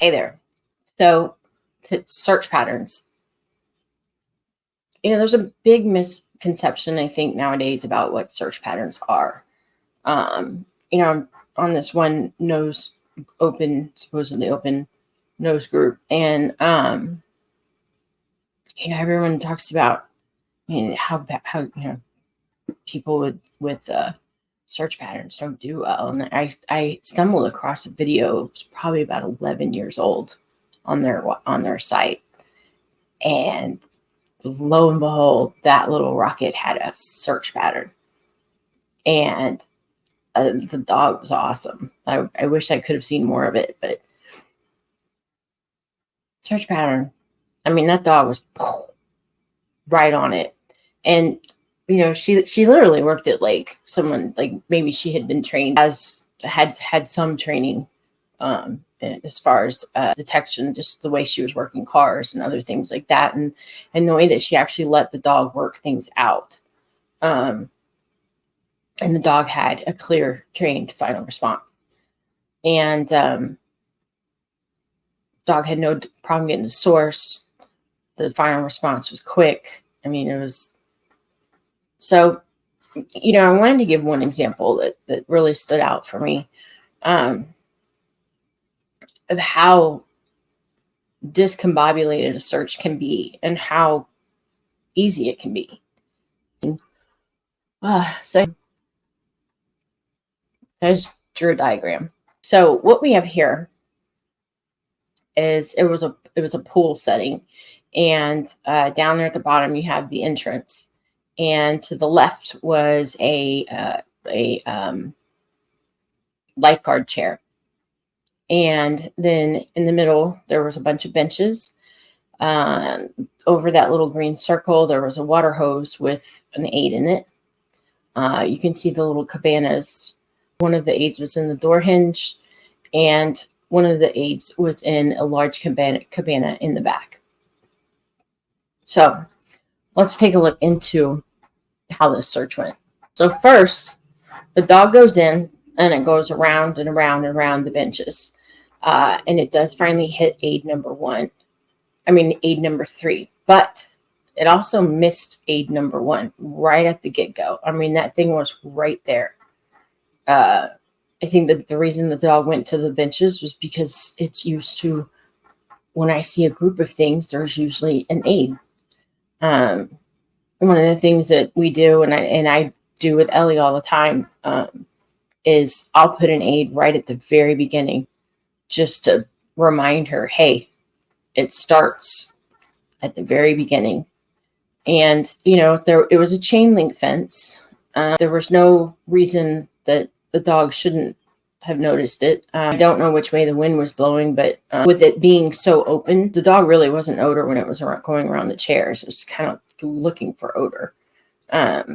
Hey there. So, to search patterns. There's a big misconception, I think, nowadays about what search patterns are. I'm on this one supposedly open nose group, and everyone talks about, how people with search patterns don't do well, and I stumbled across a video. It was probably about 11 years old on their site, and lo and behold, that little rocket had a search pattern, and the dog was awesome. I wish I could have seen more of it, but search pattern. I mean, that dog was right on it, and she literally worked it like someone, like maybe she had been trained, had some training, as far as detection, just the way she was working cars and other things like that, and the way that she actually let the dog work things out. And the dog had a clear trained final response, and dog had no problem getting the source. The final response was quick. I mean, it was so. I wanted to give one example that really stood out for me, of how discombobulated a search can be and how easy it can be. So I just drew a diagram. So what we have here is it was a pool setting, and down there at the bottom you have the entrance, and to the left was a lifeguard chair, and then in the middle there was a bunch of benches. Over that little green circle there was a water hose with an aid in it. You can see the little cabanas. One of the aids was in the door hinge, and one of the aids was in a large cabana in the back. So let's take a look into how this search went. So first, the dog goes in, and it goes around and around and around the benches. And it does finally hit aid number 3. But it also missed aid number 1 right at the get-go. I mean, that thing was right there. I think that the reason the dog went to the benches was because it's used to, when I see a group of things, there's usually an aid. One of the things that we do, and I do with Ellie all the time, is I'll put an aid right at the very beginning, just to remind her, hey, it starts at the very beginning. And it was a chain link fence. There was no reason that the dog shouldn't have noticed it. I don't know which way the wind was blowing, but with it being so open, the dog really wasn't odor when it was going around the chairs. It was kind of looking for odor. That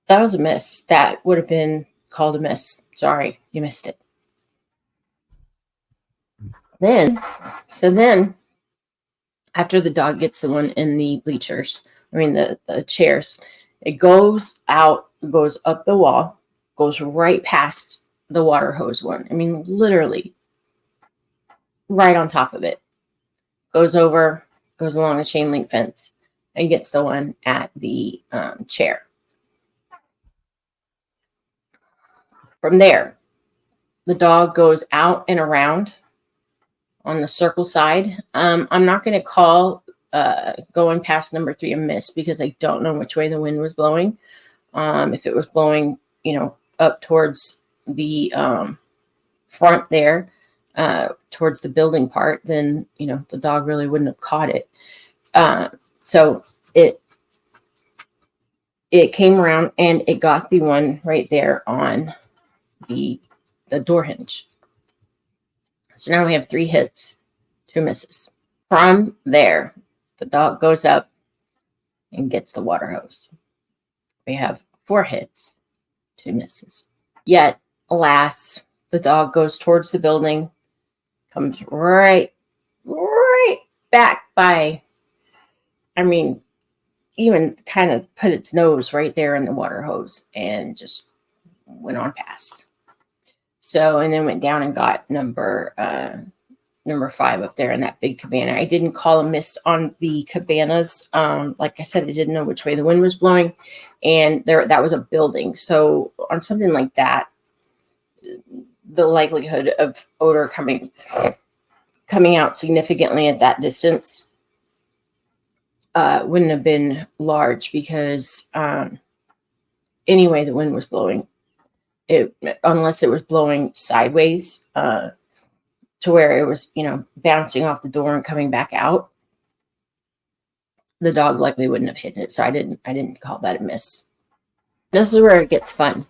was a miss. That would have been called a miss. Sorry, you missed it. Then, after the dog gets the one in the bleachers, the chairs, it goes out, goes up the wall, goes right past the water hose one. I mean, literally right on top of it. Goes over, goes along the chain link fence, and gets the one at the chair. From there, the dog goes out and around on the circle side. I'm not going to call going past number 3 a miss, because I don't know which way the wind was blowing. If it was blowing, up towards the front there, towards the building part, then the dog really wouldn't have caught it. So it came around and it got the one right there on the door hinge. So now we have 3 hits, 2 misses. From there, the dog goes up and gets the water hose. We have 4 hits, 2 misses. Yet, alas, the dog goes towards the building, comes right back by, even kind of put its nose right there in the water hose and just went on past. So, and then went down and got number 5 up there in that big cabana. I didn't call a miss on the cabanas. Like I said, I didn't know which way the wind was blowing, and that was a building. So on something like that, the likelihood of odor coming out significantly at that distance wouldn't have been large, because anyway, the wind was blowing, unless it was blowing sideways to where it was, bouncing off the door and coming back out, the dog likely wouldn't have hit it. So I didn't call that a miss. This is where it gets fun.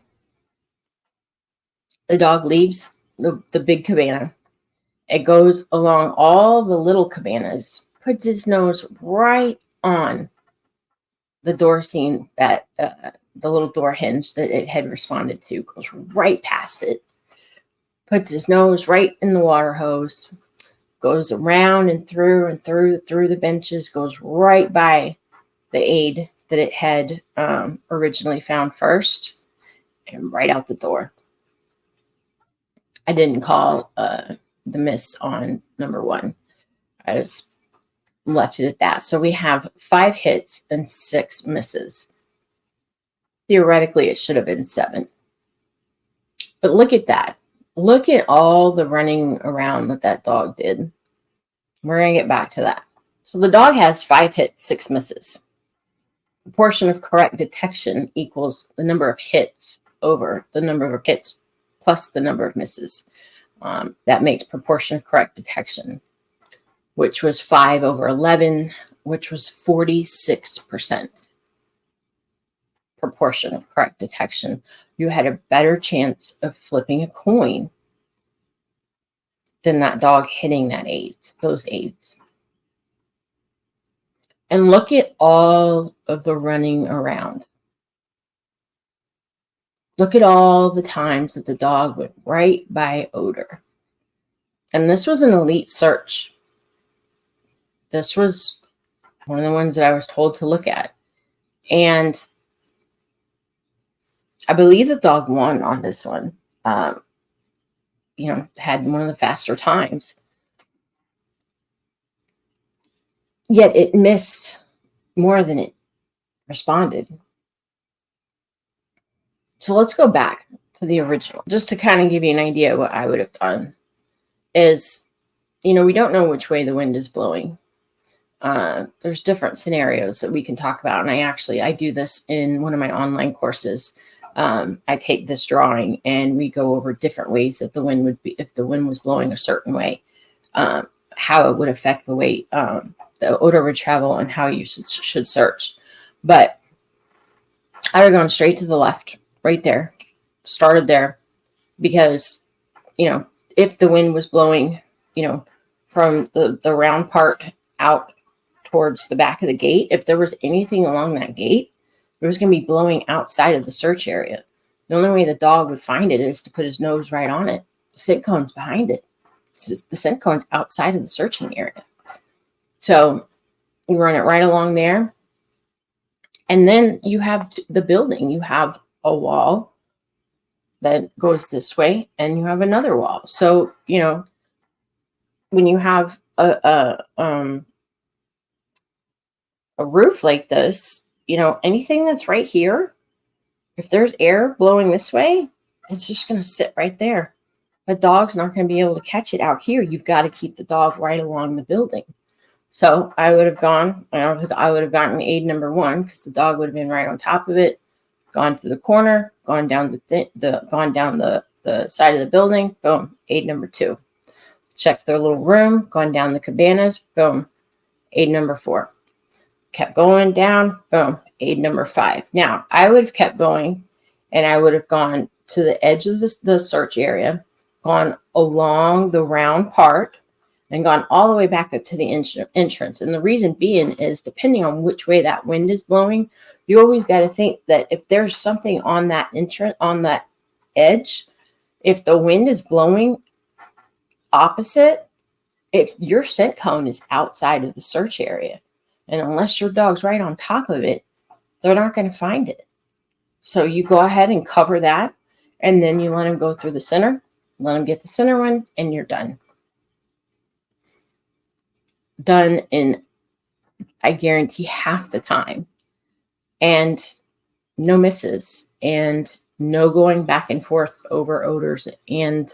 The dog leaves the big cabana. It goes along all the little cabanas, puts its nose right on the door seam, that the little door hinge that it had responded to, goes right past it, puts his nose right in the water hose, goes around and through the benches, goes right by the aid that it had originally found first, and right out the door. I didn't call the miss on number 1. I just left it at that. So we have 5 hits and 6 misses. Theoretically, it should have been 7. But look at that. Look at all the running around that dog did. We're going to get back to that. So the dog has 5 hits, 6 misses. Proportion of correct detection equals the number of hits over the number of hits plus the number of misses. That makes proportion of correct detection, which was 5 over 11, which was 46%. Proportion of correct detection. You had a better chance of flipping a coin than that dog hitting those aids. And look at all of the running around. Look at all the times that the dog went right by odor. And this was an elite search. This was one of the ones that I was told to look at. And I believe the dog won on this one. Had one of the faster times. Yet it missed more than it responded. So let's go back to the original, just to kind of give you an idea of what I would have done. Is, we don't know which way the wind is blowing. There's different scenarios that we can talk about. And I do this in one of my online courses. I take this drawing and we go over different ways that the wind would be, if the wind was blowing a certain way, how it would affect the way the odor would travel and how you should search. But I would have gone straight to the left, right there, started there, because, if the wind was blowing, from the round part out towards the back of the gate, if there was anything along that gate, it was going to be blowing outside of the search area. The only way the dog would find it is to put his nose right on it. The scent cone's behind it. The scent cone's outside of the searching area. So you run it right along there. And then you have the building. You have a wall that goes this way, and you have another wall. So, when you have a roof like this, anything that's right here, if there's air blowing this way, it's just going to sit right there. The dog's not going to be able to catch it out here. You've got to keep the dog right along the building. So I would have gotten aid number 1, because the dog would have been right on top of it, gone to the corner, gone down the side of the building, boom, aid number 2. Checked their little room, gone down the cabanas, boom, aid number 4. Kept going down, boom, aid number 5. Now, I would have kept going, and I would have gone to the edge of the search area, gone along the round part, and gone all the way back up to the entrance. And the reason being is, depending on which way that wind is blowing, you always got to think that if there's something on that on that edge, if the wind is blowing opposite, your scent cone is outside of the search area. And unless your dog's right on top of it, they're not going to find it. So you go ahead and cover that, and then you let them go through the center, let them get the center one, and you're done. Done in, I guarantee, half the time. And no misses, and no going back and forth over odors. And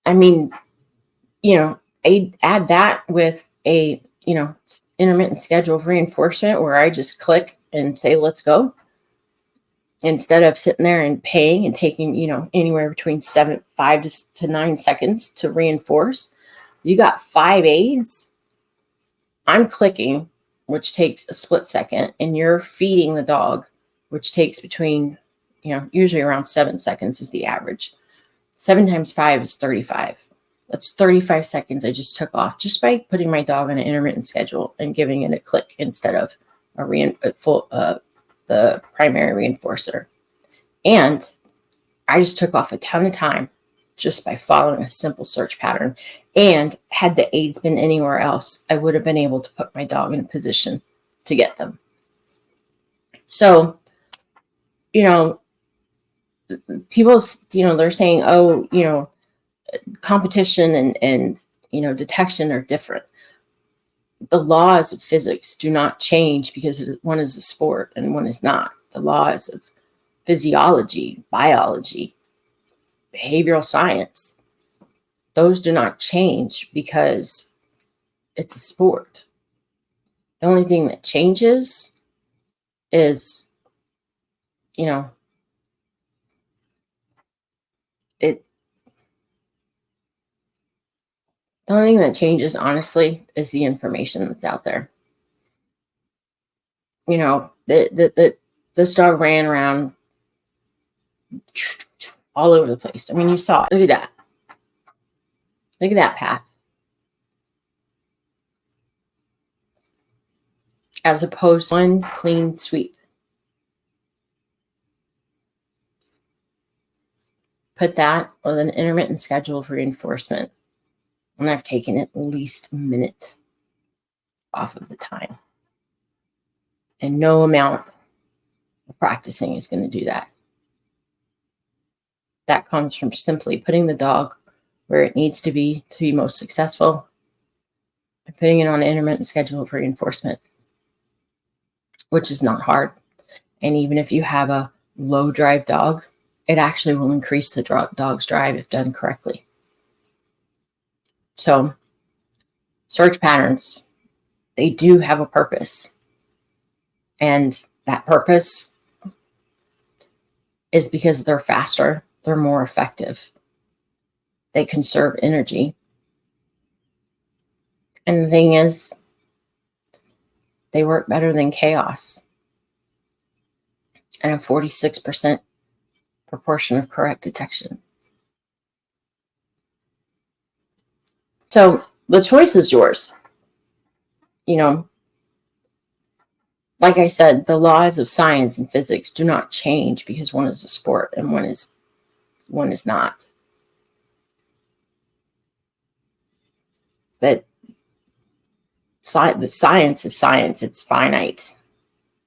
I mean, I add that with a, intermittent schedule of reinforcement where I just click and say, let's go. Instead of sitting there and paying and taking, anywhere between 5 to 9 seconds to reinforce. You got 5 aids. I'm clicking, which takes a split second, and you're feeding the dog, which takes between, usually around 7 seconds is the average. 7 times 5 is 35. That's 35 seconds I just took off just by putting my dog on an intermittent schedule and giving it a click instead of the primary reinforcer. And I just took off a ton of time just by following a simple search pattern. And had the aids been anywhere else, I would have been able to put my dog in a position to get them. So, people, they're saying, oh, competition and detection are different. The laws of physics do not change because one is a sport and one is not. The laws of physiology, biology, behavioral science, those do not change because it's a sport. The only thing that changes is, the only thing that changes, honestly, is the information that's out there. This dog ran around all over the place. I mean, you saw it. Look at that. Look at that path. As opposed to one clean sweep. Put that with an intermittent schedule of reinforcement, and I've taken at least a minute off of the time. And no amount of practicing is going to do that. That comes from simply putting the dog where it needs to be most successful and putting it on an intermittent schedule of reinforcement, which is not hard. And even if you have a low drive dog, it actually will increase the dog's drive if done correctly. So, search patterns, they do have a purpose. And that purpose is because they're faster, they're more effective, they conserve energy. And the thing is, they work better than chaos. And a 46% proportion of correct detection. So the choice is yours. Like I said, the laws of science and physics do not change because one is a sport and one is not. That the science is science. It's finite.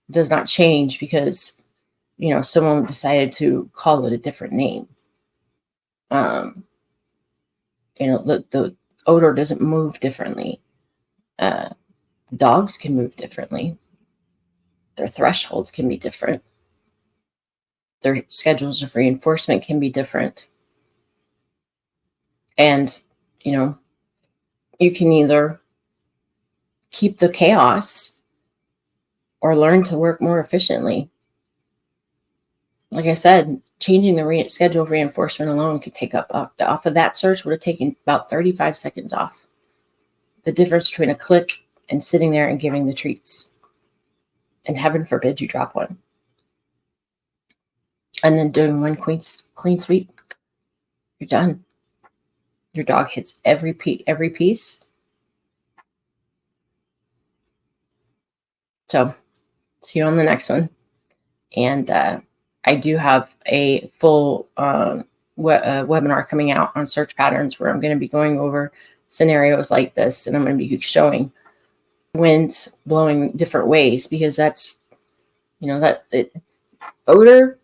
It does not change because, someone decided to call it a different name. The odor doesn't move differently. Dogs can move differently. Their thresholds can be different. Their schedules of reinforcement can be different. And, you can either keep the chaos or learn to work more efficiently. Like I said, changing the schedule of reinforcement alone could take off of that search would have taken about 35 seconds off. The difference between a click and sitting there and giving the treats. And heaven forbid you drop one. And then doing one clean sweep, you're done. Your dog hits every piece. So, see you on the next one. And I do have a full webinar coming out on search patterns where I'm going to be going over scenarios like this, and I'm going to be showing winds blowing different ways, because that's, odor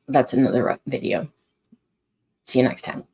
That's another video. See you next time.